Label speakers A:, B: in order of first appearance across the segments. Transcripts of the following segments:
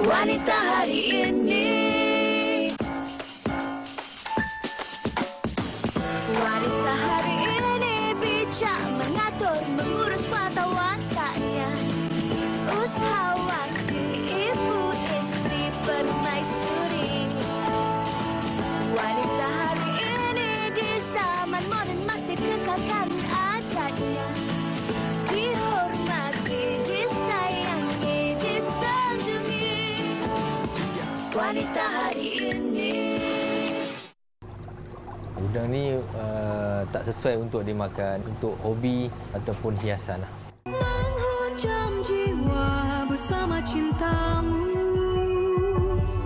A: Wanita hari ini. Wanita hari ini bijak mengatur, mengurus mata wantanya. Usahawan, ibu, istri, permaisuri. Wanita hari ini di zaman modern masih kekalkan adatnya. Dihormati, disayangi, disanjungi. Wanita hari ini.
B: Udang ni tak sesuai untuk dimakan, untuk hobi ataupun hiasan.
A: Menghujam jiwa bersama cintamu.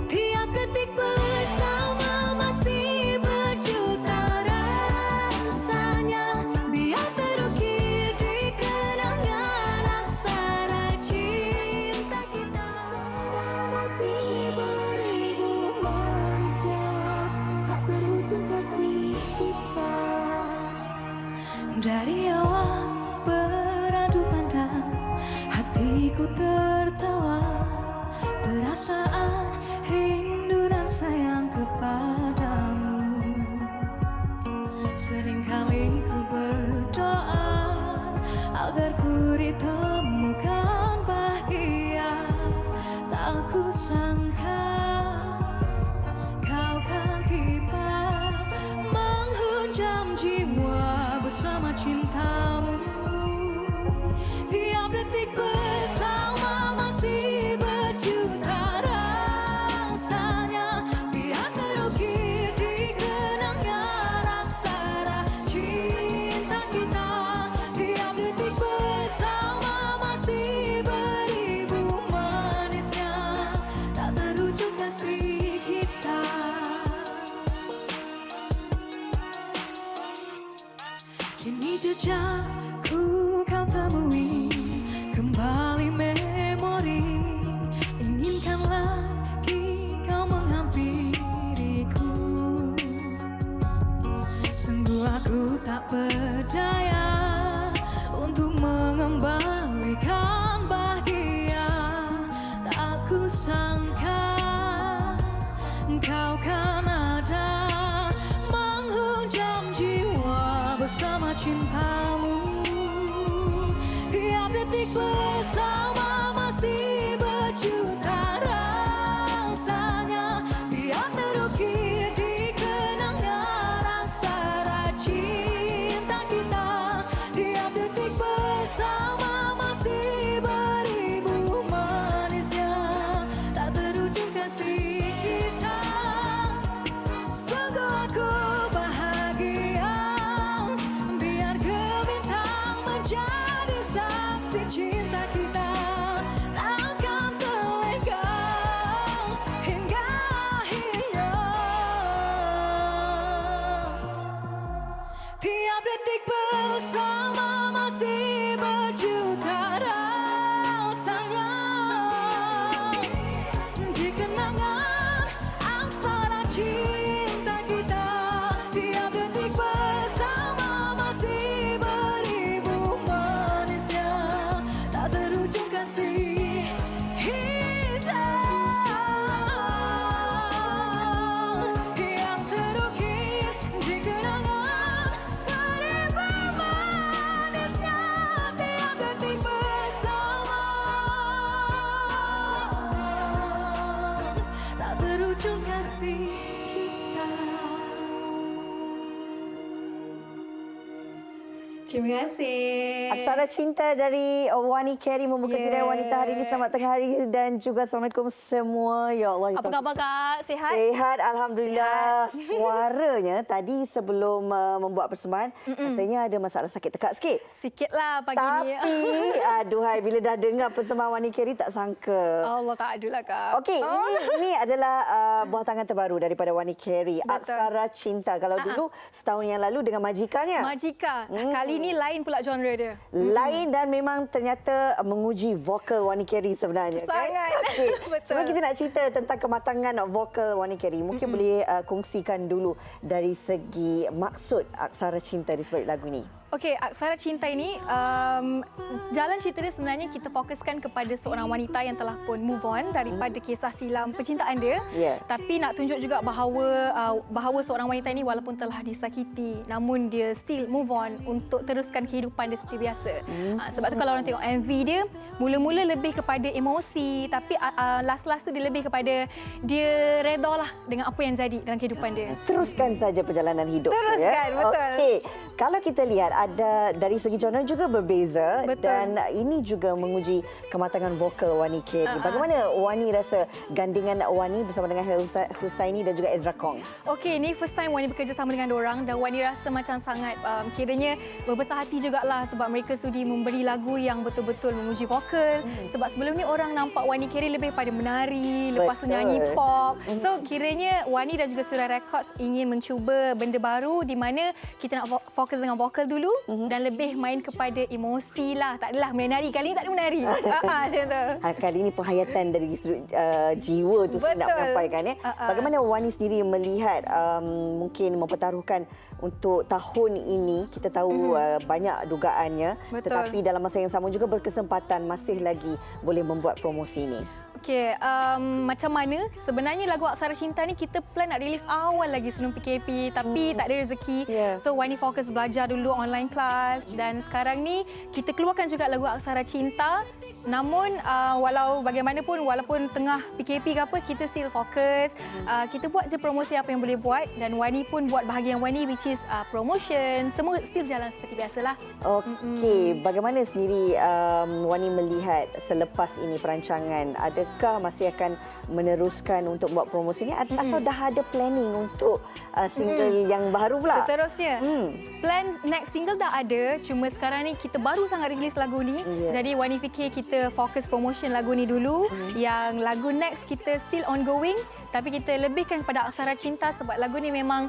A: Tiap detik bersama masih berjuta rasanya. Biar terukir di kenangan aksara cinta kita. Masih beribu manusia, tak terwujud kasih kita. Dari awal beradu pandang, hatiku tertawa. Perasaan rindu dan sayang kepadamu. Seringkali ku berdoa agar ku ditemukan bahagia. Tak ku sangka kau kan tiba menghujam jiwa bersama cintamu. Tiap detik bersama masih berjuta rasanya. Biar terukir di kenangan aksara cinta kita. Tiap detik bersama masih beribu manisnya. Tak terwujud kasih kita. Kini jejakku kau temui, kembali memori. Inginkan lagi kau menghampiriku. Sungguh aku tak berdaya untuk mengembalikan bahagia. Tak ku sangka kau kan ada menghujam jiwa bersama cintamu. Tiap detik bersama masih berjuta rasanya. Biar terukir di kenangan aksara cinta kita. Tiap detik bersama masih beribu manisnya. Tak terwujud kasih kita. Sungguh aku bahagia. Biar ke bintang menjadi saksi cinta kita. Takkan terlenggang hingga akhirnya. Tiap detik bersama masih berjuta rasanya. Di kenangan aksara cinta kita. Tiap detik bersama masih beribu manisnya. Tak terwujud kasih kita. Yang terukir di kenangan beribu manisnya. Tiap detik bersama tak terwujud kasih kita.
C: Terima kasih.
D: Aksara cinta dari Wani Carey membuka tirai wanita hari ini. Selamat tengah hari dan juga Assalamualaikum semua. Ya Allah.
C: Apa khabar Kak? Sihat?
D: Sihat, Alhamdulillah. Suaranya tadi sebelum membuat persembahan, katanya ada masalah sakit tekak sikit.
C: Sikitlah pagi ni.
D: Tapi, aduhai, bila dah dengar persembahan Wani Carey tak sangka.
C: Allah tak adulah Kak.
D: Okey, ini adalah buah tangan terbaru daripada Wani Carey.
C: Betul.
D: Aksara cinta. Kalau dulu, setahun yang lalu dengan Majikanya.
C: Majika. Kali ni lain pula genre dia.
D: Lain dan memang ternyata menguji vokal Wani Carey sebenarnya.
C: Sangat.
D: Kan? Okay.
C: Betul.
D: Sebelum kita nak cerita tentang kematangan vokal Wani Carey, mungkin boleh kongsikan dulu dari segi maksud aksara cinta di sebalik lagu ni.
C: Okey, Aksara Cinta ini jalan cerita dia sebenarnya kita fokuskan kepada seorang wanita yang telah pun move on daripada kisah silam percintaan dia.
D: Yeah.
C: Tapi nak tunjuk juga bahawa seorang wanita ini walaupun telah disakiti, namun dia still move on untuk teruskan kehidupan dia seperti biasa. Sebab tu kalau orang tengok MV dia, mula-mula lebih kepada emosi, tapi last tu dia lebih kepada dia reda lah dengan apa yang jadi dalam kehidupan dia.
D: Teruskan saja perjalanan hidup.
C: Teruskan, betul.
D: Okey. Kalau kita lihat ada dari segi genre juga berbeza.
C: Betul.
D: Dan ini juga menguji kematangan vokal Wani Carey. Bagaimana Wani rasa gandingan Wani bersama dengan Hel Husaini dan juga Ezra Kong?
C: Okey, ni first time Wani bekerjasama dengan diorang dan Wani rasa macam sangat kiranya berbesar hati jugalah sebab mereka sudi memberi lagu yang betul-betul menguji vokal. Sebab sebelum ni orang nampak Wani Carey lebih pada menari, lepas tu nyanyi pop. So kiranya Wani dan juga Suria Records ingin mencuba benda baru di mana kita nak fokus dengan vokal dulu dan lebih main kepada emosi lah. Tak adalah menari, kali ni tak ada menari. Macam tu.
D: Kali ini penghayatan dari sudut jiwa tu saya nak menyampaikan. Bagaimana Wani sendiri melihat mungkin mempertaruhkan untuk tahun ini, kita tahu banyak dugaannya, tetapi dalam masa yang sama juga berkesempatan masih lagi boleh membuat promosi ini.
C: Okey, macam mana sebenarnya lagu Aksara Cinta ni kita plan nak release awal lagi sebelum PKP tapi tak ada rezeki. So Wani fokus belajar dulu online class dan sekarang ni kita keluarkan juga lagu Aksara Cinta. Namun walau bagaimanapun, walaupun tengah PKP ke apa, kita still fokus. Kita buat je promosi apa yang boleh buat dan Wani pun buat bahagian Wani which is promotion. Semua still berjalan seperti biasalah.
D: Okey, bagaimana sendiri Wani melihat selepas ini perancangan? Adakah masih akan meneruskan untuk buat promosi ini atau dah ada planning untuk single yang baru pula?
C: Seterusnya, plan next single dah ada, cuma sekarang ni kita baru sangat release lagu ni. Jadi Wani fikir kita fokus promotion lagu ni dulu. Yang lagu next kita still ongoing, tapi kita lebihkan kepada Aksara Cinta sebab lagu ni memang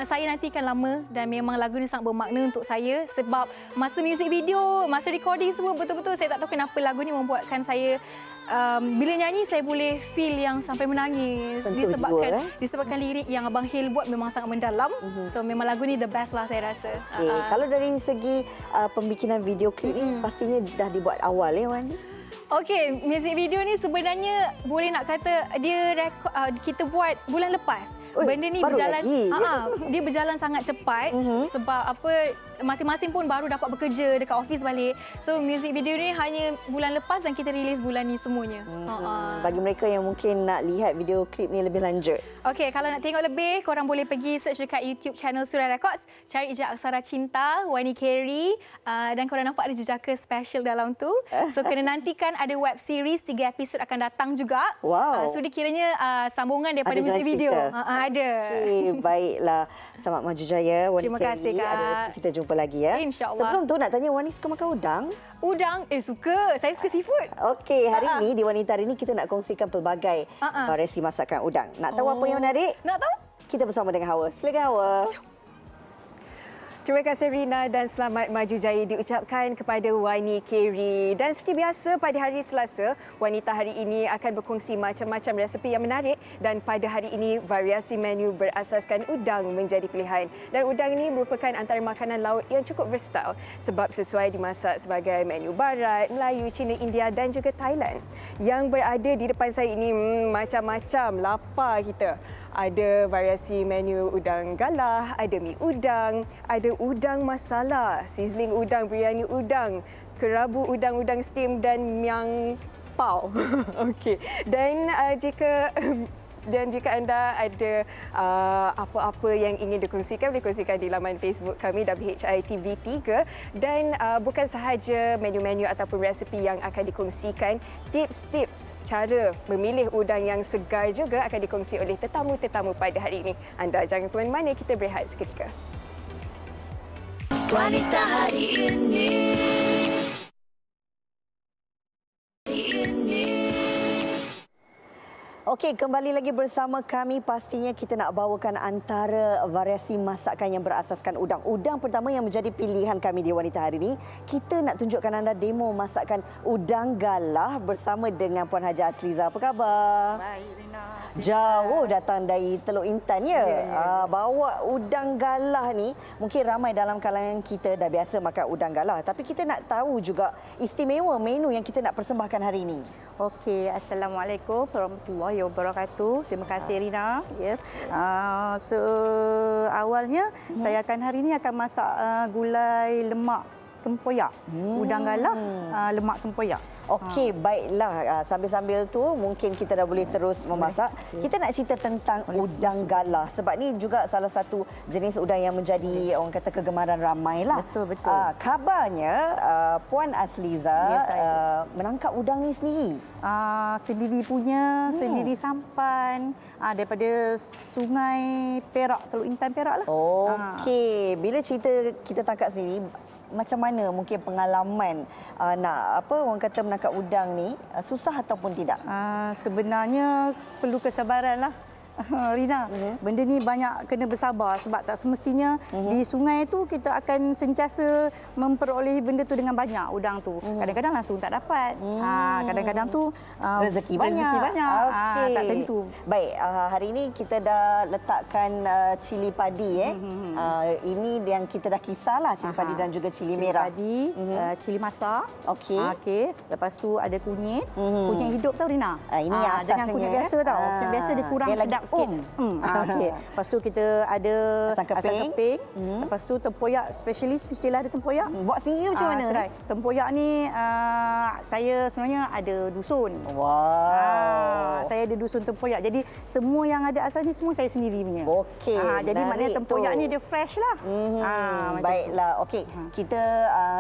C: saya nantikan lama dan memang lagu ni sangat bermakna untuk saya sebab masa music video, masa recording semua betul-betul saya tak tahu kenapa lagu ni membuatkan saya bila nyanyi saya boleh feel yang sampai menangis disebabkan lirik yang Abang Hil buat memang sangat mendalam. So memang lagu ni the best lah saya rasa.
D: Kalau dari segi pembikinan video klip ni pastinya dah dibuat awal Wani?
C: Okey, music video ni sebenarnya boleh nak kata dia kita buat bulan lepas. Benda ni berjalan dia berjalan sangat cepat sebab apa masing-masing pun baru dapat bekerja dekat office balik. So music video ni hanya bulan lepas dan kita release bulan ni semuanya.
D: Bagi mereka yang mungkin nak lihat video klip ni lebih lanjut.
C: Okey, kalau nak tengok lebih korang boleh pergi search dekat YouTube channel Suria Records, cari je Aksara Cinta, Wani Carey dan korang nampak ada jejaka special dalam tu. So kena nantikan ada web series 3 episod akan datang juga.
D: Wow.
C: So dikiranya sambungan daripada music video. Ada.
D: Okey, baiklah. Selamat maju jaya Wani
C: Terima kasih,
D: Carey.
C: Kak.
D: Ada rezeki kita jumpa lagi ya.
C: InsyaAllah.
D: Sebelum tu nak tanya Wani suka makan udang?
C: Udang? Suka. Saya suka seafood.
D: Okey, hari ini di Wanita Hari ini kita nak kongsikan pelbagai variasi masakan udang. Nak tahu apa yang menarik?
C: Nak tahu?
D: Kita bersama dengan Hawa. Silakan Hawa.
E: Terima kasih Rina dan selamat maju jaya diucapkan kepada Wani Carey. Dan seperti biasa pada hari Selasa, Wanita Hari ini akan berkongsi macam-macam resepi yang menarik dan pada hari ini variasi menu berasaskan udang menjadi pilihan. Dan udang ini merupakan antara makanan laut yang cukup versatile sebab sesuai dimasak sebagai menu barat, Melayu, Cina, India dan juga Thailand. Yang berada di depan saya ini macam-macam, lapar kita. Ada variasi menu udang galah, ada mi udang, ada udang masala, sizzling udang, biryani udang, kerabu udang, udang steam dan miang pau. Okey. Dan jika anda ada apa-apa yang ingin dikongsikan, boleh kongsikan di laman Facebook kami WHITV3 dan bukan sahaja menu-menu ataupun resepi yang akan dikongsikan, tips-tips cara memilih udang yang segar juga akan dikongsi oleh tetamu-tetamu pada hari ini. Anda jangan ke mana-mana, kita berehat seketika.
A: Wanita hari ini.
D: Okey, kembali lagi bersama kami. Pastinya kita nak bawakan antara variasi masakan yang berasaskan udang. Udang pertama yang menjadi pilihan kami di Wanita hari ini, kita nak tunjukkan anda demo masakan udang galah bersama dengan Puan Haji Azliza. Apa khabar?
F: Baik, Rina.
D: Jauh datang dari Teluk Intan ya. Bawa udang galah ni, mungkin ramai dalam kalangan kita dah biasa makan udang galah, tapi kita nak tahu juga istimewa menu yang kita nak persembahkan hari ini.
F: Okey, Assalamualaikum warahmatullahi wabarakatuh. Terima kasih Rina. Ya. Awalnya saya akan hari ini akan masak gulai lemak tempoyak. Udang galah lemak tempoyak.
D: Okey, baiklah. Sambil-sambil tu mungkin kita dah boleh terus memasak. Kita nak cerita tentang udang galah sebab ni juga salah satu jenis udang yang menjadi orang kata kegemaran ramai lah.
F: Betul.
D: Kabarnya Puan Azliza menangkap udang ni sendiri.
F: Sendiri punya, sendiri sampan daripada Sungai Perak, Teluk Intan Perak lah.
D: Okey, bila cerita kita tangkap sendiri, macam mana mungkin pengalaman nak orang kata menangkap udang ni, susah ataupun tidak?
F: Sebenarnya perlu kesabaran lah. Rina, benda ni banyak kena bersabar sebab tak semestinya di sungai tu kita akan sentiasa memperoleh benda tu dengan banyak udang tu. Kadang-kadang langsung tak dapat. Kadang-kadang tu
D: rezeki banyak.
F: Okay. Tak tentu.
D: Baik, hari ini kita dah letakkan cili padi ini yang kita dah kisarlah, cili padi dan juga cili merah.
F: Cili padi, cili masak. Okey. Lepas tu ada kunyit. Kunyit hidup tau Rina.
D: Ini yang asasnya.
F: Dengan kunyit biasa tau. Kunyit biasa dia kurang sedap sikit. Okey. Lepas tu kita ada asam keping. Lepas tu tempoyak spesialis, mestilah ada tempoyak.
D: Buat sendiri macam mana?
F: Serai. Tempoyak ni saya sebenarnya ada dusun.
D: Wow.
F: Saya ada dusun tempoyak. Jadi semua yang ada asal ni semua saya sendiri punya.
D: Okey.
F: Jadi maknanya tempoyak ni dia fresh lah.
D: Baiklah. Okey. Kita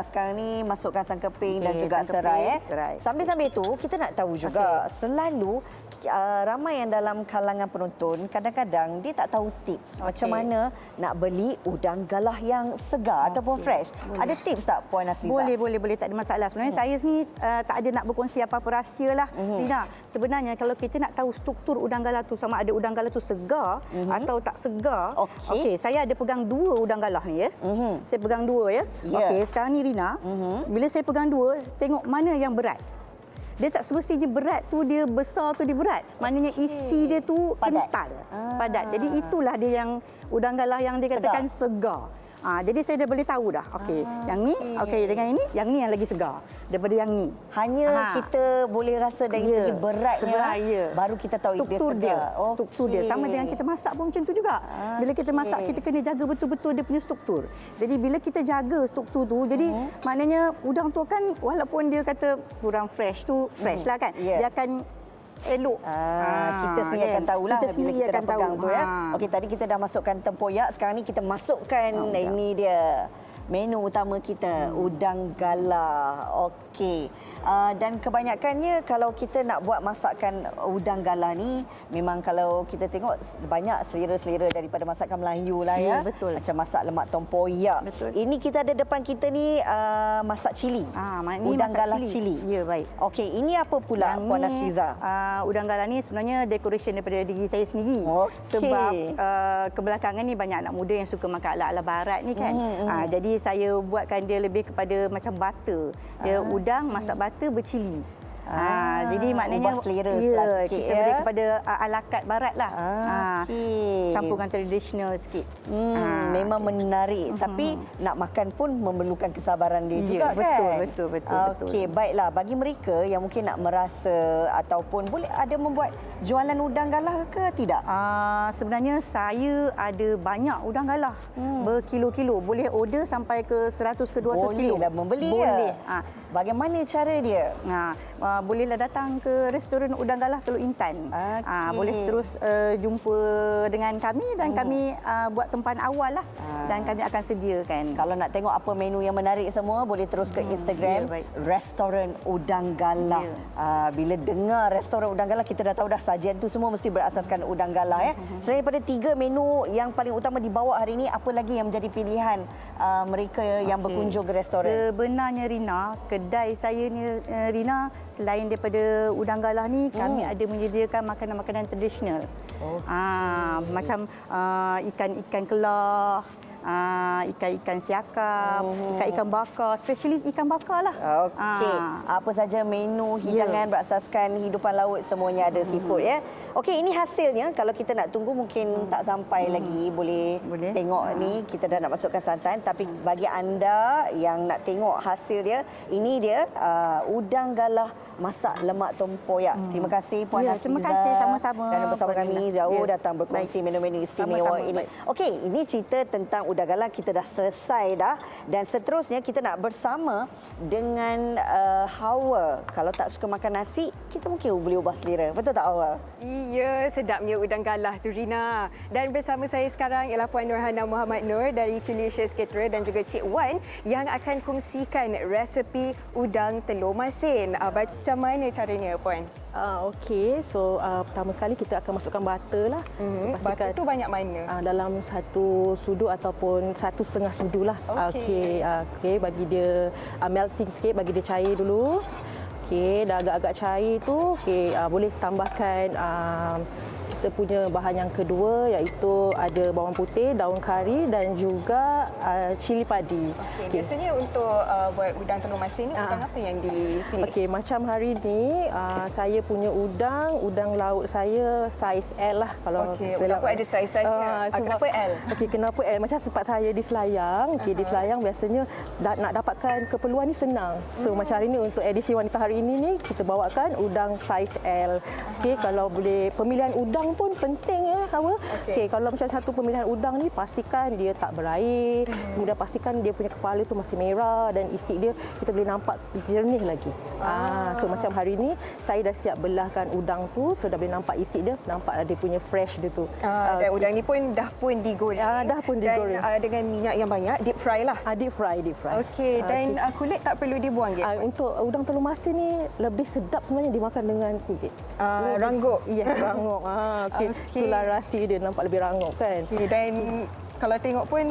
D: sekarang ni masukkan asam keping dan juga serai. Sambil-sambil tu kita nak tahu juga selalu ramai yang dalam kalangan penonton kadang-kadang dia tak tahu tips macam mana nak beli udang galah yang segar ataupun fresh. Ada tips tak Puan Azliza?
F: Boleh, tak ada masalah. Sebenarnya saya sini tak ada nak berkongsi apa-apa rahsia lah. Rina, sebenarnya kalau kita nak tahu struktur udang galah tu sama ada udang galah tu segar atau tak segar. Okey, saya ada pegang 2 udang galah ni ya. Saya pegang 2 ya. Okey, sekarang ni Rina, bila saya pegang 2, tengok mana yang berat. Dia tak semestinya berat tu dia besar tu dia berat. Maknanya isi dia tu kental, padat. Jadi itulah dia yang udang galah yang dikatakan segar. Jadi saya dah boleh tahu dah. Okey, yang ni dengan ini, yang ni yang lagi segar daripada yang ni.
D: Hanya kita boleh rasa dari segi beratnya baru kita tahu
F: struktur
D: dia segar.
F: Struktur dia sama dengan kita masak pun macam tu juga. Bila kita masak kita kena jaga betul-betul dia punya struktur. Jadi bila kita jaga struktur tu, jadi maknanya udang tu kan walaupun dia kata kurang fresh tu fresh lah kan. Dia akan elok.
D: Kita sendiri akan tahulah bila kita dah pegang tu ya. Okey, tadi kita dah masukkan tempoyak, sekarang ni kita masukkan ini dia menu utama kita, udang galah. Okey. Dan kebanyakannya kalau kita nak buat masakan udang galah ni, memang kalau kita tengok banyak selera-selera daripada masakan Melayu lah ya.
F: Betul.
D: Macam masak lemak tempoyak.
F: Betul.
D: Ini kita ada depan kita ni masak cili. Udang galah cili.
F: Ya, baik.
D: Okey, ini apa pula Puan Azliza?
F: Udang galah ni sebenarnya decoration daripada diri saya sendiri. Sebab kebelakangan ni banyak anak muda yang suka makan ala-ala barat ni kan. Jadi saya buatkan dia lebih kepada macam butter. Dia udang masak butter bercili. Jadi maknanya
D: ubah selera sikit
F: kita boleh kepada ala kad barat lah. Campurkan tradisional sikit.
D: Memang menarik, tapi nak makan pun memerlukan kesabaran dia juga kan.
F: Betul.
D: Okey, baiklah, bagi mereka yang mungkin nak merasa ataupun boleh ada membuat jualan udang galah ke tidak?
F: Sebenarnya saya ada banyak udang galah. Berkilo-kilo, boleh order sampai ke 100 ke 200 kilo.
D: Bolehlah membeli.
F: Boleh.
D: Bagaimana cara dia?
F: Bolehlah datang ke restoran Udang Galah Teluk Intan. Boleh terus jumpa dengan kami dan kami buat tempahan awal lah dan kami akan sediakan.
D: Kalau nak tengok apa menu yang menarik semua, boleh terus ke Instagram Restoran Udang Galah. Bila dengar Restoran Udang Galah, kita dah tahu dah sajian tu semua mesti berasaskan udang galah. Selain daripada 3 menu yang paling utama dibawa hari ini, apa lagi yang menjadi pilihan mereka yang berkunjung ke restoran?
F: Sebenarnya Rina, kedai saya ni Rina, selain daripada udang galah ni, kami ada menyediakan makanan-makanan tradisional. Macam ikan-ikan kelah, ikan-ikan siakap, ikan-ikan bakar, spesialis ikan bakar lah.
D: Okey. Apa saja menu hidangan berasaskan hidupan laut, semuanya ada seafood ya. Okey, ini hasilnya. Kalau kita nak tunggu mungkin tak sampai lagi. Boleh tengok ni, kita dah nak masukkan santan. Tapi bagi anda yang nak tengok hasil dia, ini dia udang galah masak lemak tempoyak. Terima kasih Puan Hafizah.
F: Terima kasih sama-sama.
D: Dan bersama kami jauh datang berkongsi menu-menu istimewa ini. Okey, ini cerita tentang udang galah kita dah selesai dah, dan seterusnya kita nak bersama dengan Hawa. Kalau tak suka makan nasi, kita mungkin boleh ubah selera. Betul tak Hawa?
E: Iya, sedapnya udang galah tu Rina. Dan bersama saya sekarang ialah Puan Nurhana Muhammad Nur dari Qlicious Caterer dan juga Cik Wan yang akan kongsikan resepi udang telur masin. Macam mana caranya Puan?
G: Okey, so pertama sekali kita akan masukkan butter lah.
E: Butter tu banyak mana?
G: Dalam 1 sudu ataupun 1,5 sudu lah. Okey, bagi dia melting sikit, bagi dia cair dulu. Okey, dah agak-agak cair tu, boleh tambahkan kita punya bahan yang kedua, iaitu ada bawang putih, daun kari dan juga cili padi.
E: Biasanya untuk buat udang telur masin ni, udang apa yang dipilih?
G: Okey, macam hari ni saya punya udang laut saya saiz L lah. Kalau
E: kenapa ada saiz-saiznya? Kenapa L?
G: Okey, kenapa L? Macam sempat saya di Selayang. Di Selayang biasanya nak dapatkan keperluan ni senang. So macam hari ni untuk edisi wanita hari ini ni, kita bawakan udang saiz L. Okey, kalau boleh pemilihan udang pun penting ya, Hawa. Okey, kalau macam satu pemilihan udang ni, pastikan dia tak berair. Kemudian pastikan dia punya kepala tu masih merah dan isi dia kita boleh nampak jernih lagi. So macam hari ni saya dah siap belahkan udang tu, so dah boleh nampak isi dia, nampak dia punya fresh dia tu.
E: Dan udang ni pun dah pun digoreng.
G: Dah pun digoreng.
E: Dan dengan minyak yang banyak, deep fry lah.
G: Deep fry.
E: Okey, dan kulit tak perlu dibuang ke?
G: Untuk udang telur masin ni lebih sedap sebenarnya dimakan dengan kulit.
E: Rangup.
G: Ya, rangup. Itulah rahsia dia, nampak lebih rangup kan.
E: Dan kalau tengok pun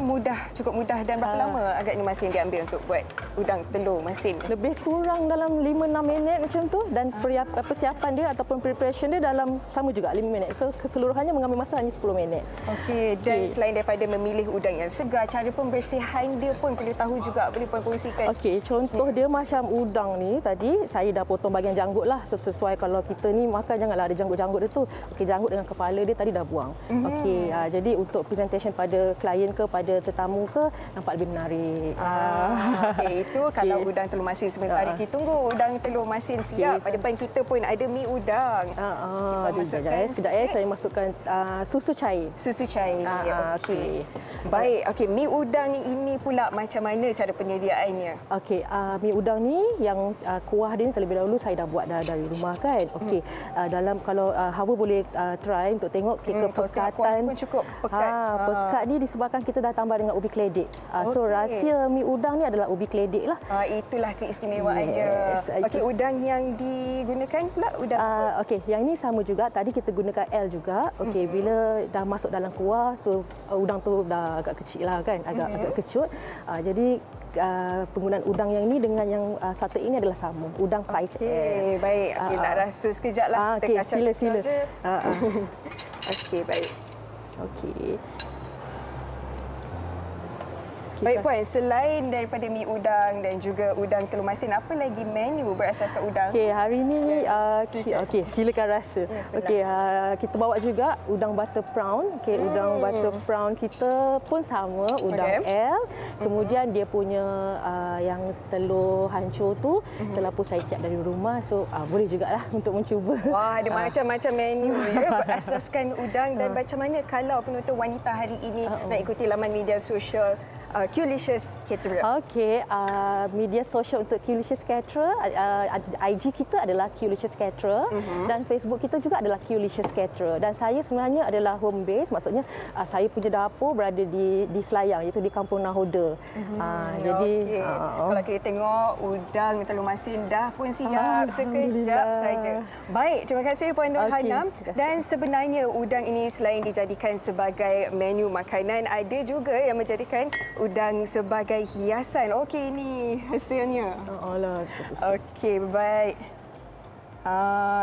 E: cukup mudah. Dan berapa lama agaknya masin diambil untuk buat udang telur masin?
G: Lebih kurang dalam 5-6 minit macam tu, dan persiapan dia ataupun preparation dia dalam sama juga 5 minit. So keseluruhannya mengambil masa hanya 10 minit.
E: Okey, dan selain daripada memilih udang yang segar, cara pembersihan dia pun perlu tahu juga, boleh Puan kongsikan?
G: Okey, contoh dia macam udang ni tadi saya dah potong bahagian janggut lah. So, sesuai kalau kita ni makan janganlah ada janggut-janggut dia tu. Okey, janggut dengan kepala dia tadi dah buang. Okey, jadi untuk presentation pada klien ke pada tetamu ke, nampak lebih menarik.
E: Okey, itu kalau udang telur masin. Sebentar kita tunggu udang telur masin siap. Pada depan kita pun ada mi udang.
G: Sekejap saya masukkan susu cair.
E: Susu cair. Okey. Baik, mi udang ini pula macam mana cara penyediaannya?
G: Okey, mi udang ni yang kuah dia ni terlebih dahulu saya dah buat dari rumah kan. Okey, dalam kalau Hawa boleh try untuk tengok kepekatan.
E: Pun cukup pekat.
G: Pekat ni disebabkan kita dah tambah dengan ubi keledek. So rahsia mi udang ni adalah ubi keledek lah.
E: Itulah keistimewaannya. Okey, udang yang digunakan pula udang apa?
G: Okey, yang ini sama juga. Tadi kita gunakan L juga. Okey, bila dah masuk dalam kuah, so udang tu dah agak kecil lah kan, agak kecut. Jadi penggunaan udang yang ini dengan yang satu ini adalah sama. Udang saiz L.
E: Okey, baik. Okey, nak rasa sekejap lah.
G: Okey, sila.
E: Okey, baik.
G: Okey.
E: Baik Puan, selain daripada mi udang dan juga udang telur masin, apa lagi menu berasaskan udang?
G: Okey, hari ini silakan rasa. Okey, kita bawa juga udang butter prawn. Okey, udang butter prawn kita pun sama, udang L. Kemudian dia punya yang telur hancur tu telah pun saya siap dari rumah. So boleh jugalah untuk mencuba.
E: Wah, ada macam-macam menu ya berasaskan udang. Dan macam mana kalau penonton wanita hari ini nak ikuti laman media sosial Qlicious Caterer?
G: Okey, media sosial untuk Qlicious Caterer, IG kita adalah Qlicious Caterer dan Facebook kita juga adalah Qlicious Caterer. Dan saya sebenarnya adalah home base, maksudnya saya punya dapur berada di Selayang, iaitu di Kampung Nahoda. Jadi
E: kalau kita tengok udang telur masin dah pun siap sekejap saja. Baik, terima kasih Puan Nurhana. Dan sebenarnya udang ini selain dijadikan sebagai menu makanan, ada juga yang menjadikan udang sebagai hiasan. Okey, ini hasilnya.
G: Alah.
E: Okey, baik.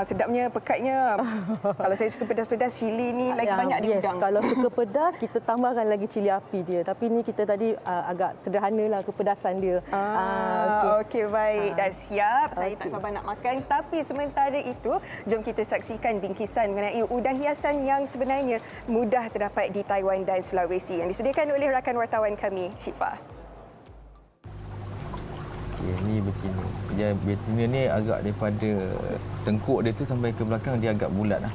E: Sedapnya, pekatnya. Kalau saya suka pedas-pedas, cili ni lagi banyak di udang.
G: Kalau suka pedas, kita tambahkan lagi cili api dia. Tapi ni kita tadi agak sederhanalah kepedasan dia.
E: Okey, baik. Dah siap. Saya tak sabar nak makan. Tapi sementara itu, jom kita saksikan bingkisan mengenai udang hiasan yang sebenarnya mudah terdapat di Taiwan dan Sulawesi yang disediakan oleh rakan wartawan kami, Syifa.
B: Ini betina. Yang betina ni agak daripada tengkuk dia tu sampai ke belakang dia agak bulat lah.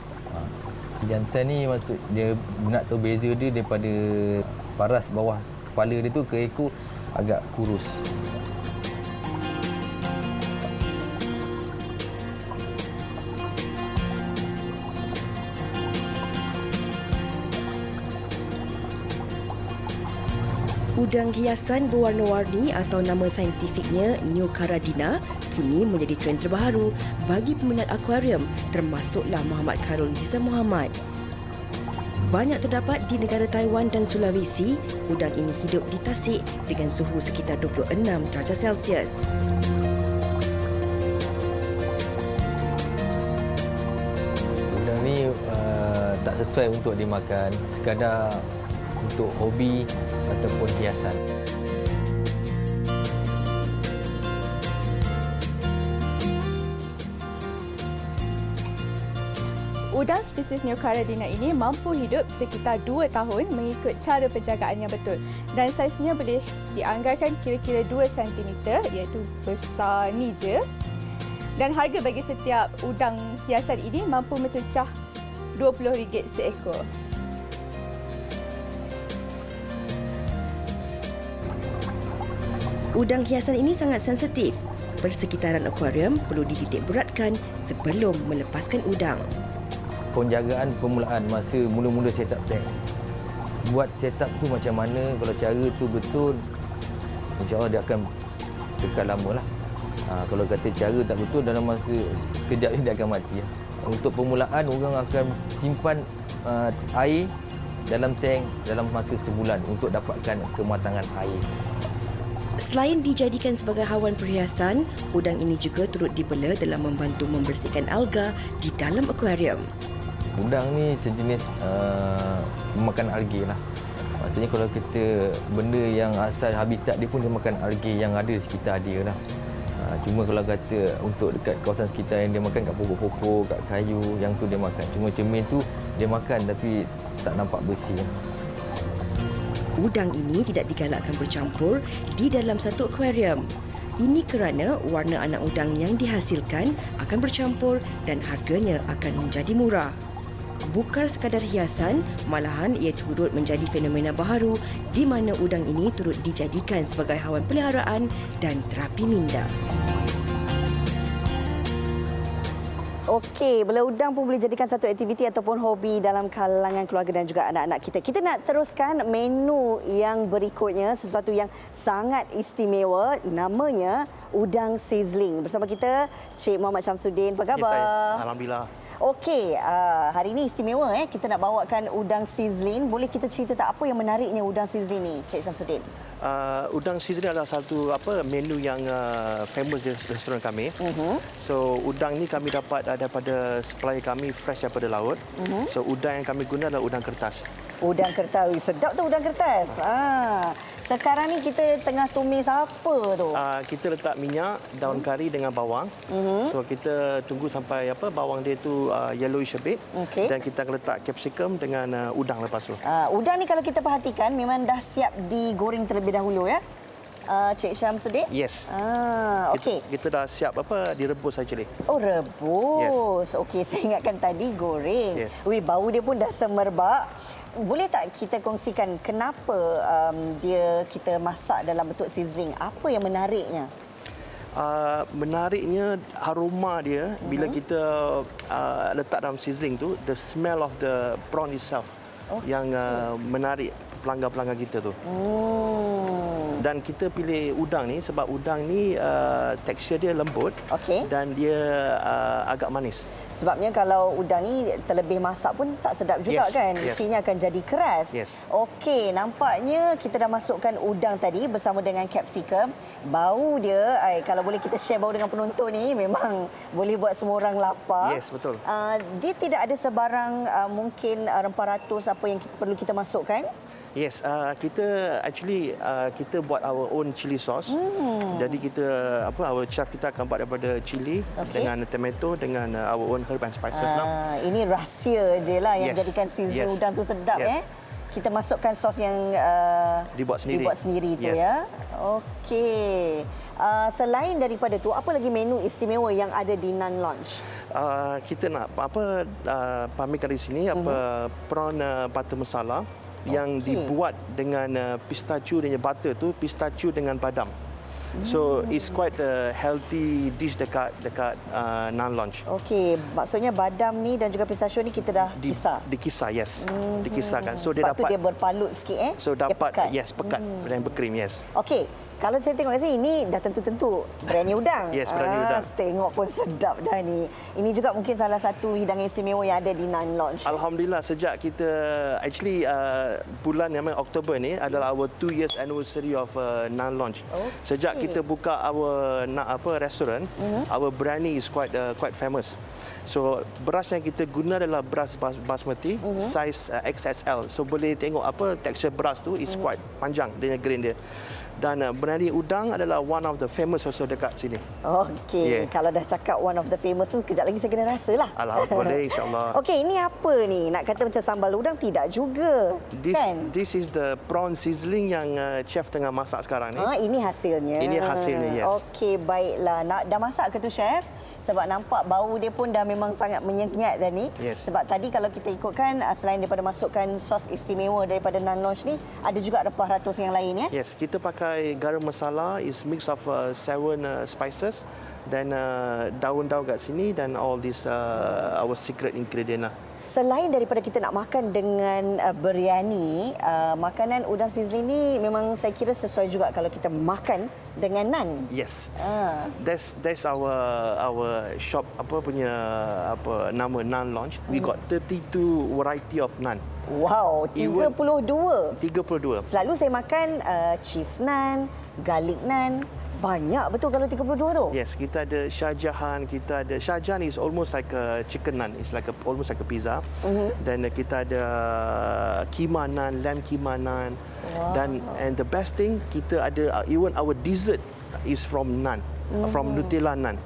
B: Jantan ni maksud dia nak tahu beza dia daripada paras bawah kepala dia tu ke ekor agak kurus.
H: Udang hiasan berwarna-warni atau nama saintifiknya Neocaradina kini menjadi trend terbaru bagi peminat akuarium termasuklah Muhammad Khairul Nizam Muhammad. Banyak terdapat di negara Taiwan dan Sulawesi, udang ini hidup di tasik dengan suhu sekitar 26 darjah Celsius.
B: Udang ni tak sesuai untuk dimakan, sekadar untuk hobi ataupun hiasan.
I: Udang spesies Neocaradina ini mampu hidup sekitar 2 tahun mengikut cara penjagaan yang betul dan saiznya boleh dianggarkan kira-kira 2 cm iaitu besar ni je. Dan harga bagi setiap udang hiasan ini mampu mencecah RM20 seekor.
H: Udang hiasan ini sangat sensitif. Persekitaran akuarium perlu dititik beratkan sebelum melepaskan udang.
B: Penjagaan permulaan masa mula-mula set up tank. Buat set up tu macam mana, kalau cara tu betul, insya-Allah dia akan kekal lama lah. Kalau kata cara tak betul, dalam masa kejap ni dia akan mati. Untuk permulaan, orang akan simpan air dalam tank dalam masa sebulan untuk dapatkan kematangan air.
H: Selain dijadikan sebagai haiwan perhiasan, udang ini juga turut dibela dalam membantu membersihkan alga di dalam akuarium.
B: Udang ni sejenis memakan alge lah. Maksudnya kalau kita benda yang asal habitat dia pun dia makan alge yang ada di sekitar dia lah. Cuma kalau kata untuk dekat kawasan sekitar yang dia makan kat pokok-pokok, kat kayu, yang tu dia makan. Cuma cermin tu dia makan tapi tak nampak bersih.
H: Udang ini tidak digalakkan bercampur di dalam satu akuarium. Ini kerana warna anak udang yang dihasilkan akan bercampur dan harganya akan menjadi murah. Bukan sekadar hiasan, malahan ia turut menjadi fenomena baharu di mana udang ini turut dijadikan sebagai haiwan peliharaan dan terapi minda.
D: Okey, bela udang pun boleh jadikan satu aktiviti ataupun hobi dalam kalangan keluarga dan juga anak-anak kita. Kita nak teruskan menu yang berikutnya, sesuatu yang sangat istimewa, namanya udang sizzling. Bersama kita Cik Muhammad Syamsuddin. Apa khabar?
J: Ya, saya. Alhamdulillah.
D: Okey, hari ini istimewa kita nak bawakan udang sizzling. Boleh kita cerita tak apa yang menariknya udang sizzling ni, Cik Syamsuddin?
J: Udang sizzling adalah satu menu yang famous di restoran kami. So udang ni kami dapat daripada supplier kami fresh daripada laut. So udang yang kami guna adalah udang kertas.
D: Udang kertas. Sedap tu udang kertas. Sekarang ni kita tengah tumis apa tu?
J: Kita letak minyak, daun kari dengan bawang. So kita tunggu sampai bawang dia tu yellowish a bit. Dan kita akan letak capsicum dengan udang lepas tu.
D: Udang ni kalau kita perhatikan memang dah siap digoreng terlebih dahulu ya. Cik Syamsuddin?
J: Yes.
D: Okey.
J: Kita dah siap direbus saja ni.
D: Oh, rebus. Yes. Okey, saya ingatkan tadi goreng. Yes. Wih, bau dia pun dah semerbak. Boleh tak kita kongsikan kenapa kita masak dalam bentuk sizzling? Apa yang menariknya?
J: Menariknya aroma dia bila kita letak dalam sizzling tu, the smell of the prawn itself yang menarik pelanggan-pelanggan kita tu. Dan kita pilih udang ni sebab udang ni tekstur dia lembut dan dia agak manis.
D: Sebabnya kalau udang ni terlebih masak pun tak sedap juga kan. Isinya akan jadi keras. Okey, nampaknya kita dah masukkan udang tadi bersama dengan capsicum. Bau dia, kalau boleh kita share bau dengan penonton ni, memang boleh buat semua orang lapar.
J: Yes, betul.
D: Dia tidak ada sebarang mungkin rempah ratus apa yang perlu kita masukkan.
J: Yes, kita buat our own chili sauce. Jadi our chef kita akan buat daripada chili dengan tomato dengan our own herb and spices lah.
D: Ini rahsia dia lah yang jadikan sizzling udang tu sedap Kita masukkan sos yang
J: dibuat sendiri
D: tu ya. Okey. Selain daripada tu, apa lagi menu istimewa yang ada di Nan Lounge?
J: Kita nak pamerkan di sini prawn butter masala yang dibuat dengan pistachio dan butter tu pistachio dengan badam. So it's quite a healthy dish dekat Nan Lounge.
D: Okey, maksudnya badam ni dan juga pistachio ni kita dah kisar.
J: Dikisar, yes. Dikisarkan. So
D: Sebab dia berpalut sikit
J: So dapat
D: dia
J: pekat dan berkrim, yes.
D: Okey. Kalau saya tengok kat sini, ini dah tentu-tentu berani udang.
J: Yes, berani udang.
D: Tengok pun sedap dah ni. Ini juga mungkin salah satu hidangan istimewa yang ada di Nan Lounge.
J: Alhamdulillah, sejak kita bulan yang Oktober ni adalah our 2 years anniversary of Nan Lounge. Sejak kita buka our restoran, our biryani is quite famous. So beras yang kita guna adalah beras basmati size XXL. So boleh tengok tekstur beras tu is quite panjang dengan grain dia. Dan biryani udang adalah one of the famous also dekat sini.
D: Okey, kalau dah cakap one of the famous tu, kejap lagi saya kena rasa lah.
J: Alhamdulillah, insyaAllah.
D: Okey, ini apa ni? Nak kata macam sambal udang? Tidak juga.
J: This is the prawn sizzling yang chef tengah masak sekarang ni.
D: Ini hasilnya.
J: Ini hasilnya, yes.
D: Okey, baiklah. Dah masak ke tu, chef? Sebab nampak bau dia pun dah memang sangat menyengat dah ni. Sebab tadi kalau kita ikutkan, selain daripada masukkan sos istimewa daripada Nan Lounge ni, ada juga rempah ratus yang lain ya?
J: Yes, kita pakai garam masala, is mix of 7 spices, dan daun-daun kat sini dan all this our secret ingredient lah.
D: Selain daripada kita nak makan dengan biryani, makanan udang sizzling ni memang saya kira sesuai juga kalau kita makan dengan naan.
J: Yes. That's our shop nama Nan Lounge. We got 32 variety of naan.
D: Wow, 32.
J: 32.
D: Selalu saya makan cheese naan, garlic naan. Banyak betul kalau 32 tu.
J: Yes, kita ada Shahjahan, Shahjahan is almost like a chicken naan, it's like almost like a pizza. Dan kita ada keema naan, lamb keema naan. Dan and the best thing, kita ada even our dessert is from naan, from Nutella naan.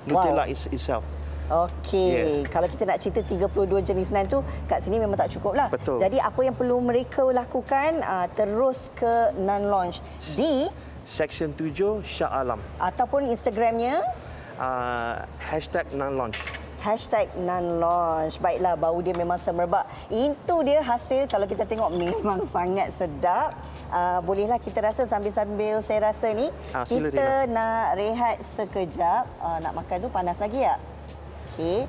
J: Nutella itself.
D: Okey, kalau kita nak cerita 32 jenis naan tu, kat sini memang tak cukup lah.
J: Betul.
D: Jadi apa yang perlu mereka lakukan, terus ke Nan Lounge di
J: Section 7 Shah Alam.
D: Ataupun Instagramnya?
J: #Nan Lounge.
D: #Nan Lounge. Baiklah, bau dia memang semerbak. Itu dia hasil kalau kita tengok memang sangat sedap. Bolehlah kita rasa sambil-sambil saya rasa ni. Kita nak rehat sekejap. Nak makan tu panas lagi tak? Okey.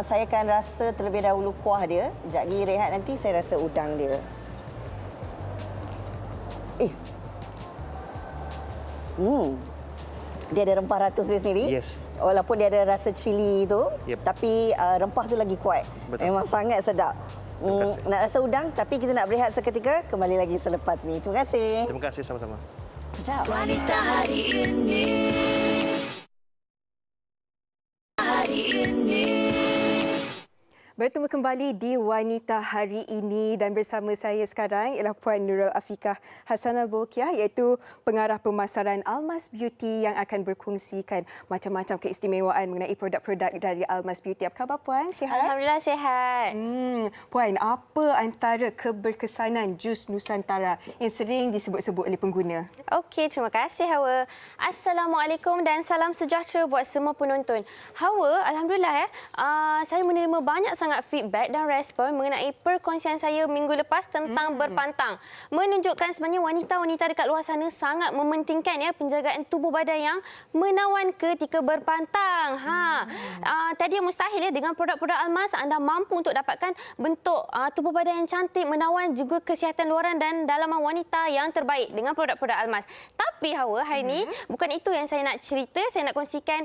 D: Saya akan rasa terlebih dahulu kuah dia. Sekejap lagi rehat nanti saya rasa udang dia. Dia ada rempah ratus dia sendiri.
J: Yes.
D: Walaupun dia ada rasa cili tu, tapi rempah tu lagi kuat.
J: Betul.
D: Memang sangat sedap. Nak rasa udang, tapi kita nak berehat seketika. Kembali lagi selepas ni. Terima kasih.
J: Terima kasih sama-sama.
D: Sedap.
A: Wanita hari ini. Hari ini.
E: Bertemu kembali di Wanita Hari Ini dan bersama saya sekarang ialah Puan Nurul Afikah Hassanal Bolkiah, iaitu pengarah pemasaran Almas Beauty yang akan berkongsikan macam-macam keistimewaan mengenai produk-produk dari Almas Beauty. Apa khabar Puan? Sihat?
K: Alhamdulillah sihat.
E: Puan, apa antara keberkesanan jus Nusantara yang sering disebut-sebut oleh pengguna?
K: Okey, terima kasih Hawa. Assalamualaikum dan salam sejahtera buat semua penonton. Hawa, alhamdulillah saya menerima banyak sangat sangat feedback dan respon mengenai perkongsian saya minggu lepas tentang berpantang. Menunjukkan sebenarnya wanita-wanita dekat luar sana sangat mementingkan penjagaan tubuh badan yang menawan ketika berpantang. Tadi mustahil dengan produk-produk Almas anda mampu untuk dapatkan bentuk tubuh badan yang cantik, menawan, juga kesihatan luaran dan dalaman wanita yang terbaik dengan produk-produk Almas. Tapi Hawa, hari ini bukan itu yang saya nak cerita. Saya nak kongsikan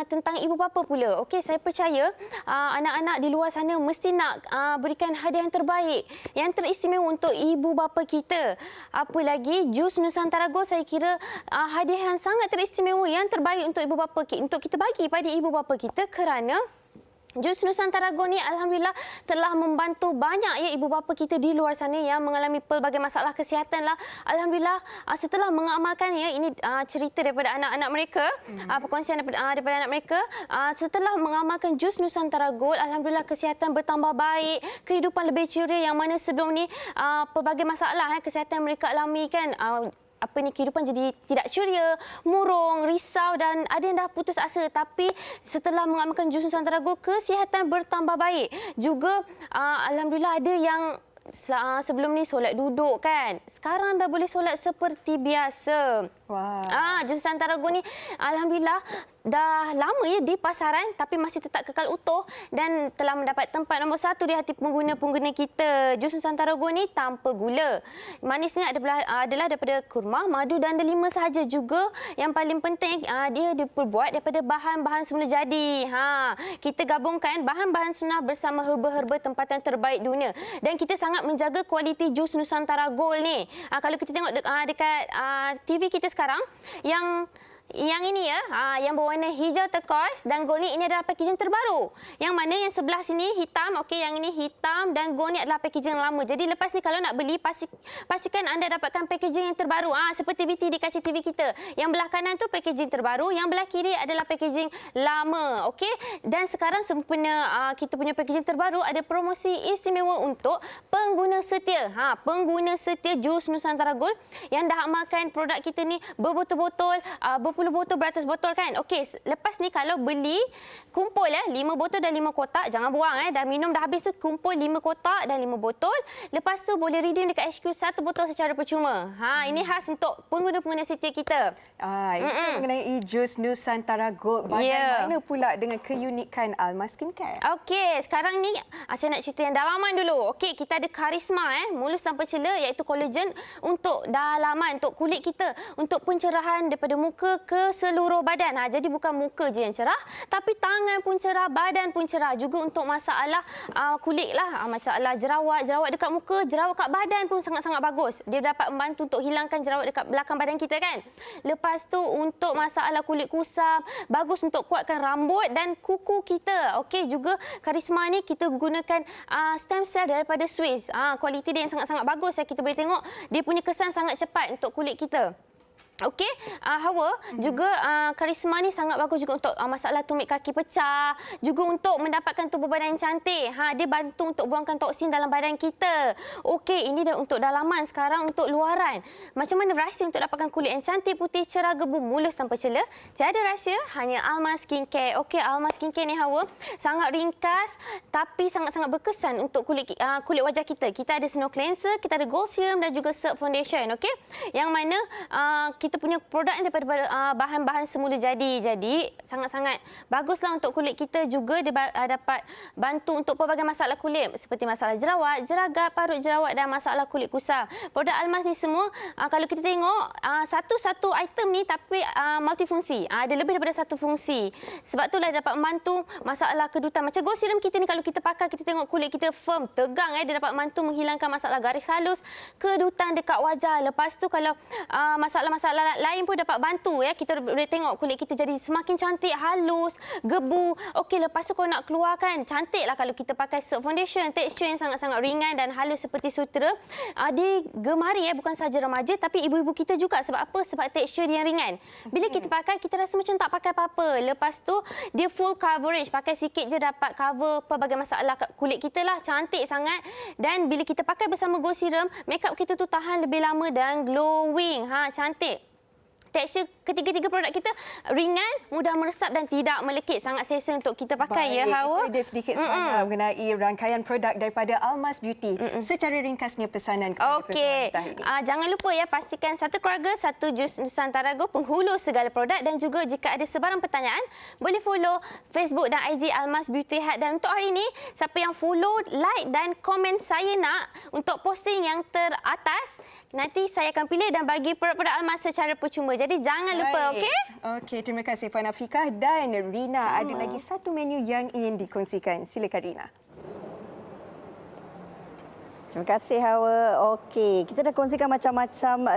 K: tentang ibu bapa pula. Okey, saya percaya anak-anak di luar sana mesti nak berikan hadiah yang terbaik, yang teristimewa untuk ibu bapa kita. Apa lagi, jus Nusantara Gold saya kira hadiah yang sangat teristimewa, yang terbaik untuk ibu bapa kita, untuk kita bagi pada ibu bapa kita, kerana jus Nusantara Gold ni alhamdulillah telah membantu banyak ibu bapa kita di luar sana yang mengalami pelbagai masalah kesihatan lah. Alhamdulillah setelah mengamalkan ini cerita daripada anak-anak mereka, perkongsian daripada anak mereka, setelah mengamalkan jus Nusantara Gold, alhamdulillah kesihatan bertambah baik, kehidupan lebih ceria, yang mana sebelum ni pelbagai masalah kesihatan mereka alami kan. Kehidupan jadi tidak ceria, murung, risau dan ada yang dah putus asa. Tapi setelah mengamalkan jus Nusantara Gold, kesihatan bertambah baik. Juga alhamdulillah ada yang sebelum ni solat duduk kan, sekarang dah boleh solat seperti biasa. Wah. Jus Nusantara Gold ni alhamdulillah dah lama di pasaran tapi masih tetap kekal utuh dan telah mendapat tempat nombor 1 di hati pengguna-pengguna kita. Jus Nusantara Gold ni tanpa gula. Manisnya adalah daripada kurma, madu dan delima sahaja. Juga yang paling penting dia diperbuat daripada bahan-bahan semula jadi. Kita gabungkan bahan-bahan sunnah bersama herba-herba tempatan terbaik dunia. Dan kita sangat menjaga kualiti jus Nusantara Gold ni. Kalau kita tengok dekat TV kita sekarang, yang ini yang berwarna hijau turquoise dan gold ni, ini adalah packaging terbaru. Yang mana yang sebelah sini hitam, okey, yang ini hitam dan gold ni adalah packaging lama. Jadi lepas ni kalau nak beli, pastikan anda dapatkan packaging yang terbaru. Seperti VT di kaca TV kita. Yang belah kanan tu packaging terbaru, yang belah kiri adalah packaging lama, okey. Dan sekarang sempena kita punya packaging terbaru, ada promosi istimewa untuk pengguna setia. Pengguna setia jus Nusantara Gold yang dah amalkan produk kita ni berbotol-botol, berpuluh botol, beratus botol kan. Okey, lepas ni kalau beli kumpul 5 botol dan 5 kotak, jangan buang dah minum dah habis tu, kumpul 5 kotak dan 5 botol. Lepas tu boleh redeem dekat HQ 1 botol secara percuma. Ini khas untuk pengguna-pengguna setia kita.
E: Itu mengenai jus Nusantara Gold. Bagaimana pula dengan keunikan Almas Skincare?
K: Okey, sekarang ni saya nak cerita yang dalaman dulu. Okey, kita ada karisma mulus tanpa celah, iaitu collagen untuk dalaman, untuk kulit kita, untuk pencerahan daripada muka ke seluruh badan. Jadi bukan muka je yang cerah, tapi tangan pun cerah, badan pun cerah. Juga untuk masalah kulit lah, masalah jerawat dekat muka, jerawat kat badan pun sangat-sangat bagus. Dia dapat membantu untuk hilangkan jerawat dekat belakang badan kita kan. Lepas tu untuk masalah kulit kusam, bagus untuk kuatkan rambut dan kuku kita. Okey, juga karisma ni kita gunakan stem cell daripada Swiss. Kualiti dia yang sangat-sangat bagus. Kita boleh tengok dia punya kesan sangat cepat untuk kulit kita. Okey, Hawa, juga karisma ni sangat bagus juga untuk masalah tumit kaki pecah, juga untuk mendapatkan tubuh badan yang cantik. Dia bantu untuk buangkan toksin dalam badan kita. Okey, ini dah untuk dalaman. Sekarang untuk luaran. Macam mana rahsia untuk dapatkan kulit yang cantik, putih, cerah, gebu, mulus tanpa celah? Tiada rahsia, hanya Almas Skincare. Okey, Almas Skincare ni Hawa sangat ringkas tapi sangat-sangat berkesan untuk kulit wajah kita. Kita ada snow cleanser, kita ada gold serum dan juga SERP foundation. Okey, yang mana kita punya produk daripada bahan-bahan semula jadi. Jadi sangat-sangat baguslah untuk kulit kita. Juga dia dapat bantu untuk pelbagai masalah kulit seperti masalah jerawat, jeragat, parut jerawat dan masalah kulit kusam. Produk Almas ni semua kalau kita tengok satu-satu item ni tapi multifungsi. Ada lebih daripada satu fungsi. Sebab itulah dapat membantu masalah kedutan. Macam gold serum kita ni kalau kita pakai, kita tengok kulit kita firm, tegang. Dia dapat membantu menghilangkan masalah garis halus, kedutan dekat wajah. Lepas tu kalau masalah lain pun dapat bantu kita boleh tengok kulit kita jadi semakin cantik, halus, gebu. Okey, lepas tu kalau nak keluarkan cantiklah kalau kita pakai SERP foundation, tekstur yang sangat-sangat ringan dan halus seperti sutera. Digemari bukan sahaja remaja tapi ibu-ibu kita juga. Sebab apa? Sebab tekstur dia yang ringan. Bila kita pakai, kita rasa macam tak pakai apa-apa. Lepas tu dia full coverage, pakai sikit je dapat cover pelbagai masalah kulit kita lah. Cantik sangat. Dan bila kita pakai bersama gold serum, makeup kita tu tahan lebih lama dan glowing. Cantik. Tekstur ketiga-tiga produk kita ringan, mudah meresap dan tidak melekit. Sangat selesa untuk kita pakai. Ya, Hawa.
E: Itu dia sedikit sebanyak mengenai rangkaian produk daripada Almas Beauty. Secara ringkasnya pesanan kepada
K: Okey. Jangan lupa ya, pastikan satu keluarga, satu jus Nusantara Go, penghulu segala produk, dan juga jika ada sebarang pertanyaan, boleh follow Facebook dan IG Almas Beauty Hut. Dan untuk hari ini, siapa yang follow, like dan komen saya nak untuk posting yang teratas, nanti saya akan pilih dan bagi produk-produk Almas secara percuma. Jadi jangan lupa, okey?
E: Okey, terima kasih Puan Afiqah dan Rina. Ada lagi satu menu yang ingin dikongsikan. Silakan Rina.
D: Terima kasih Hawa. Okey, kita dah kongsikan macam-macam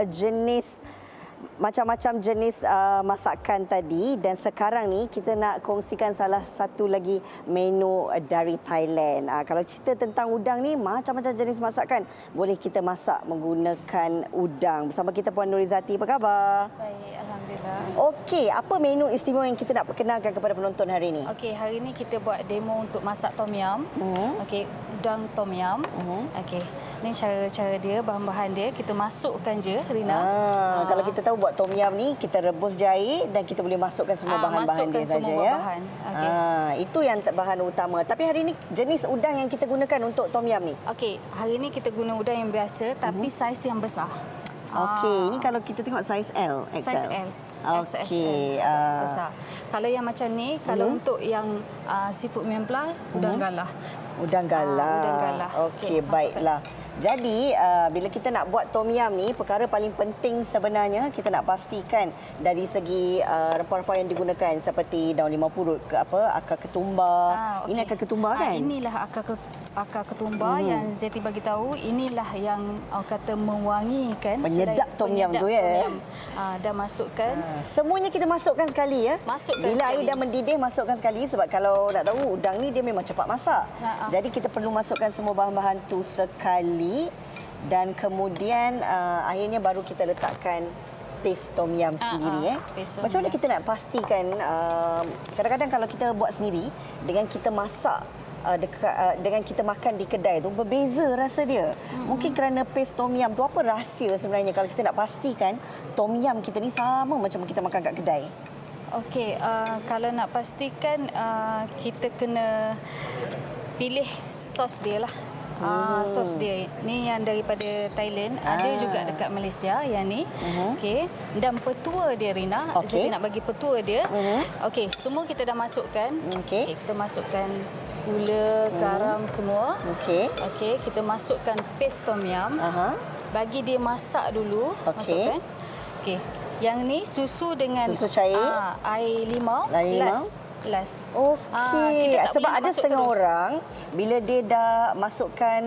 D: jenis masakan tadi, dan sekarang ni kita nak kongsikan salah satu lagi menu dari Thailand. Kalau cerita tentang udang ni, macam-macam jenis masakan boleh kita masak menggunakan udang. Bersama kita Puan Nurizati, apa khabar?
L: Baik, alhamdulillah.
D: Okey, apa menu istimewa yang kita nak perkenalkan kepada penonton hari ini?
L: Okey, hari ini kita buat demo untuk masak tom yum. Okey, udang tom yum. Okey. Ini cara-cara dia, bahan-bahan dia kita masukkan je, Rina.
D: Kalau kita tahu buat tom yum ni, kita rebus jahe dan kita boleh masukkan semua bahan-bahan dia saja ya. Okay. Itu yang bahan utama. Tapi hari ini jenis udang yang kita gunakan untuk tom yum ni?
L: Okey, hari ini kita guna udang yang biasa tapi saiz yang besar.
D: Okey, ini kalau kita tengok saiz L, XL.
L: Saiz L.
D: Okey.
L: Besar. Kalau yang macam ni, kalau untuk yang seafood mempla, udang galah.
D: Udang galah.
L: Udang galah.
D: Okey, baiklah. Jadi bila kita nak buat tom yum ni, perkara paling penting sebenarnya kita nak pastikan dari segi rempah-rempah yang digunakan seperti daun limau purut ke akar ketumbar. Ini akar ketumbar kan?
L: Inilah akar ketumbar yang Zeti bagi tahu. Inilah yang kata mewangikan
D: penyedap tom yum tu ya.
L: Dah masukkan.
D: Semuanya kita masukkan sekali ya.
L: Masukkan
D: bila
L: sekali.
D: air dah mendidih, masukkan sekali, sebab kalau nak tahu udang ni dia memang cepat masak. Jadi kita perlu masukkan semua bahan-bahan tu sekali. Dan kemudian akhirnya baru kita letakkan paste tom yum sendiri. Macam mana kita nak pastikan, kadang-kadang kalau kita buat sendiri dengan kita masak dengan kita makan di kedai tu berbeza rasa dia. Mungkin kerana paste tom yum tu, apa rahsia sebenarnya kalau kita nak pastikan tom yum kita ni sama macam kita makan kat kedai?
L: Okey, kalau nak pastikan kita kena pilih sos dia lah. Sos dia ni yang daripada Thailand, ada juga dekat Malaysia yang ni. Okey, dan petua dia Rina, Zeti nak bagi petua dia. Okey, semua kita dah masukkan. Okey, kita masukkan gula, garam semua. Okey, kita masukkan paste tom yum. Bagi dia masak dulu, masukkan. Okey, yang ni susu dengan
D: susu cair,
L: air limau, last.
D: Okey, sebab ada setengah orang bila dia dah masukkan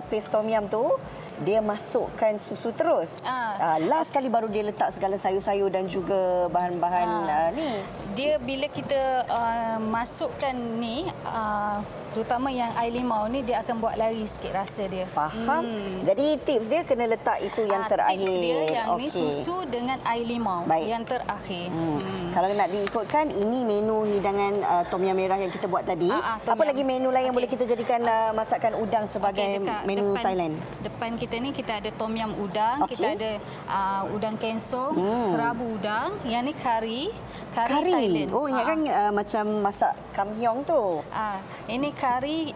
D: paste tom yum tu, dia masukkan susu terus. Last sekali baru dia letak segala sayur-sayur dan juga bahan-bahan ni.
L: Dia bila kita masukkan ni, terutama yang air limau ni, dia akan buat lari sikit rasa dia.
D: Faham. Jadi tips dia kena letak itu yang terakhir.
L: Tips dia yang ni susu dengan air limau yang terakhir.
D: Kalau nak diikutkan, ini menu hidangan tom yum merah yang kita buat tadi. Apa lagi menu lain yang boleh kita jadikan masakan udang sebagai menu Thailand?
L: Depan kita ni kita ada tom yum udang, kita ada udang kensong, kerabu udang, yang ni kari Thailand.
D: Oh, ingatkan macam masak kam hyong tu.
L: Ini kari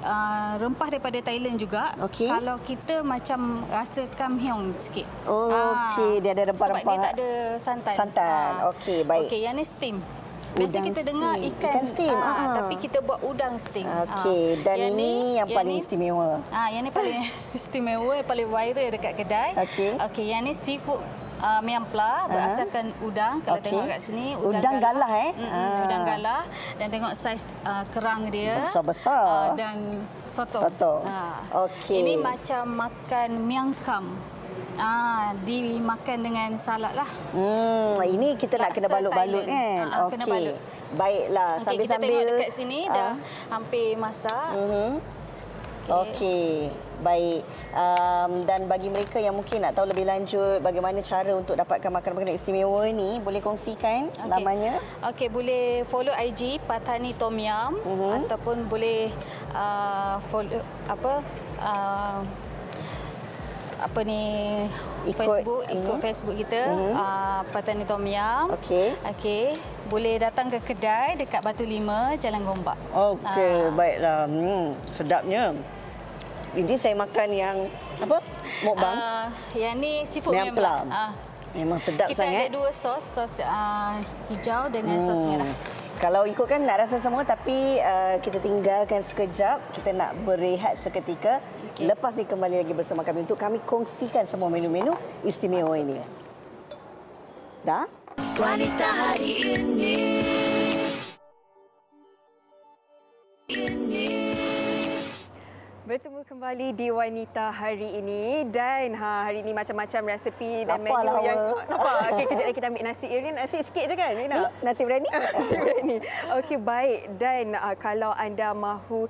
L: rempah daripada Thailand juga. Kalau kita macam rasa kam hyong sikit.
D: Okey, dia ada rempah-rempah.
L: Sebab dia tak ada santan.
D: Okey, baik.
L: Okey, yang ni steam. Biasa kita dengar ikan
D: steam.
L: Tapi kita buat udang steam.
D: Okey, dan ini yang paling istimewa.
L: Yang ni paling istimewa, yang paling viral dekat kedai. Okey, yang ni seafood mempla berasaskan udang. Kalau tengok kat sini,
D: udang galah
L: udang galah, dan tengok saiz kerang dia
D: besar-besar,
L: dan soto.
D: Okey.
L: Ini macam makan miang kam. Dimakan dengan salad lah.
D: Ini kita nak kena balut-balut kan? Okey. Baiklah, sambil-sambil
L: kita tengok dekat sini dah hampir masak.
D: Okey. Baik. Dan bagi mereka yang mungkin nak tahu lebih lanjut bagaimana cara untuk dapatkan makanan-makanan istimewa ini, boleh kongsikan lamanya?
L: Okey, boleh follow IG Pattani Tom Yum, ataupun boleh follow ikut Facebook kita, Patani Tom Yum. Okey. Boleh datang ke kedai dekat Batu Lima, Jalan Gombak.
D: Okey, baiklah. Sedapnya. Ini saya makan yang apa? Mukbang.
L: Yang ni seafood memang.
D: Memang sedap
L: kita
D: sangat.
L: Kita ada 2 sos hijau dengan sos merah.
D: Kalau ikutkan nak rasa semua, tapi kita tinggalkan sekejap. Kita nak berehat seketika. Lepas ni kembali lagi bersama kami untuk kami kongsikan semua menu-menu istimewa ini. Dah?
A: Wanita hari ini.
E: Bertemu kembali di Wanita hari ini dan hari ini macam-macam resepi dan menu yang nampak. Okey, kejap lagi kita ambil nasi. Nasi sikit je kan, Rina?
D: Nasi berani?
E: Nasi berani. Okey, baik. Dan kalau anda mahu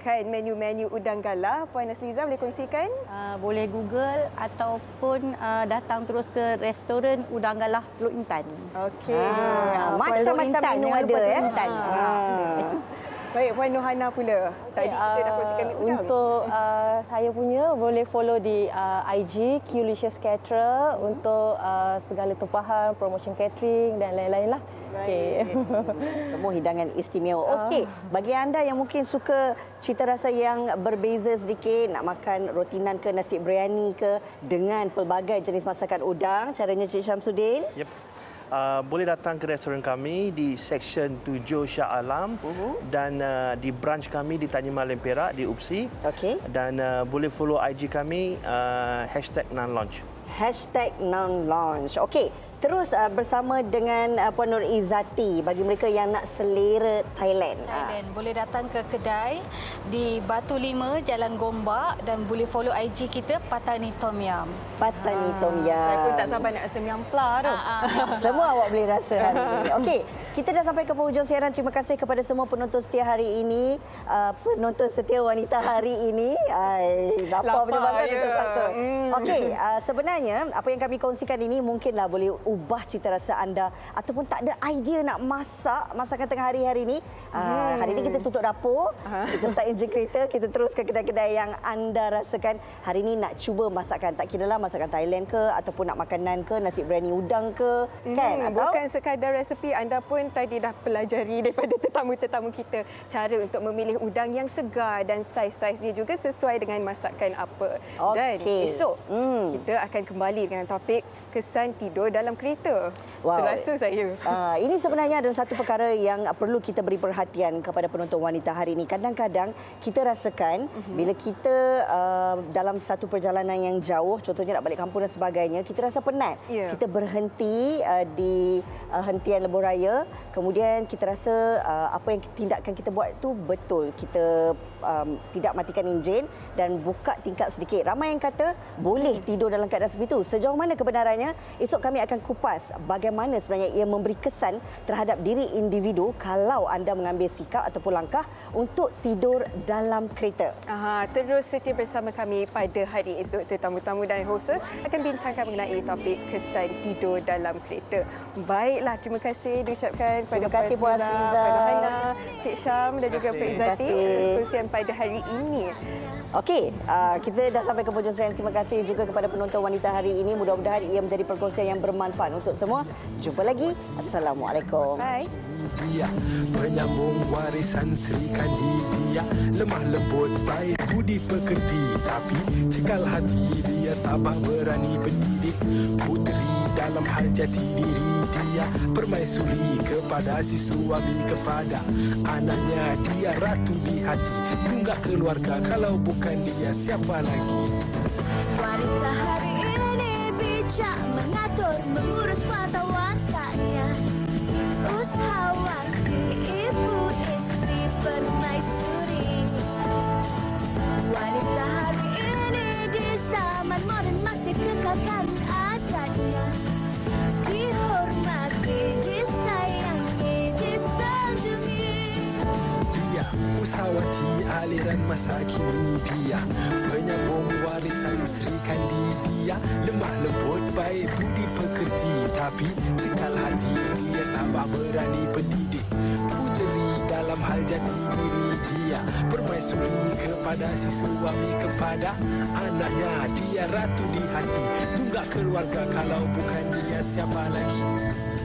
E: kan menu-menu udang galah, Puan Nasliza boleh kongsikan?
F: Boleh Google ataupun datang terus ke restoran Udang Galah Teluk Intan.
E: Okey.
D: Macam-macam menu ada ya.
E: Baik, Puan Nohana pula. Tadi kita dah kongsikan mie udang.
G: Untuk saya punya, boleh follow di IG, Qlicious Caterer untuk segala tumpahan, promotion catering dan lain-lain lah.
D: Okay. Semua hidangan istimewa. Okey, bagi anda yang mungkin suka cita rasa yang berbeza sedikit, nak makan rotinan ke nasi biryani ke dengan pelbagai jenis masakan udang, caranya Cik Syamsuddin?
J: Boleh datang ke restoran kami di Seksyen 7 Shah Alam dan di branch kami di Tanjung Malim Perak di UPSI. Dan boleh follow IG kami #nanlaunch.
D: #nanlaunch. Okey. Terus bersama dengan Puan Nur Izzati bagi mereka yang nak selera Thailand.
L: Boleh datang ke kedai di Batu Lima, Jalan Gombak dan boleh follow IG kita Patani Tom Yum.
D: Patani Tom Yum.
E: Saya pun tak sabar nak rasa miampla tu.
D: Semua awak boleh rasa hari ini. Okey, kita dah sampai ke penghujung siaran. Terima kasih kepada semua penonton setia hari ini. Penonton setia Wanita hari ini. Lapar punya masa kita sasut. Okey, sebenarnya apa yang kami kongsikan ini mungkinlah boleh ubah cita rasa anda ataupun tak ada idea nak masak masakan tengah hari-hari ini. Hari ini kita tutup dapur, kita start enjin kereta, kita terus ke kedai-kedai yang anda rasakan hari ini nak cuba masakan. Tak kira lah masakan Thailand ke ataupun nak makan naan ke, nasi biryani udang ke, kan? Atau
E: bukan sekadar resepi, anda pun tadi dah pelajari daripada tetamu-tetamu kita cara untuk memilih udang yang segar dan saiz-saiznya juga sesuai dengan masakan apa. Dan esok kita akan kembali dengan topik kesan tidur dalam kereta. Terasa saya.
D: Ini sebenarnya adalah satu perkara yang perlu kita beri perhatian kepada penonton wanita hari ini. Kadang-kadang kita rasakan bila kita dalam satu perjalanan yang jauh, contohnya nak balik kampung dan sebagainya, kita rasa penat. Kita berhenti di hentian lebuh raya, kemudian kita rasa apa yang tindakan kita buat tu betul. Kita tidak matikan enjin dan buka tingkap sedikit. Ramai yang kata boleh tidur dalam keadaan sebegitu. Sejauh mana kebenarannya? Esok kami akan kupas bagaimana sebenarnya ia memberi kesan terhadap diri individu kalau anda mengambil sikap ataupun langkah untuk tidur dalam kereta.
E: Terus setia bersama kami pada hari esok. Tetamu-tamu dan hostess akan bincangkan mengenai topik kesan tidur dalam kereta. Baiklah, terima kasih diucapkan kepada Puan Nasliza, Hana, Cik Syam dan juga Puan Izzati atas perkongsian pada hari ini.
D: Okey, kita dah sampai ke penghujung siaran. Terima kasih juga kepada penonton wanita hari ini. Mudah-mudahan ia menjadi perkongsian yang bermanfaat untuk semua. Jumpa lagi. Assalamualaikum.
E: Bye.
M: Dia penyambung warisan Sri Kandidia, lemah lembut baik budi pekerti, tapi cekal hati dia tabah berani pendidik. Puteri dalam hal jati diri dia, permaisuri kepada si suami, kepada anaknya dia ratu di hati. Tunggak keluarga, kalau bukan dia siapa lagi?
A: Wanita hari ini bijak mengatur, mengurus mata wataknya. Usahawati, ibu istri, permaisuri. Wanita hari ini di zaman modern masih kekalkan adatnya. Dihormati, disayangi, disanjungi.
M: Dia usahawati aliran masa kini, dia penyambung warisan Sri Kandidia, lemah lembut baik budi pekerti, tapi cekal hati dia tambah berani pendidik. Puteri dalam hal jati diri dia. Permaisuri kepada si suami, kepada anaknya. Dia ratu di hati, tunggak keluarga, kalau bukan dia siapa lagi?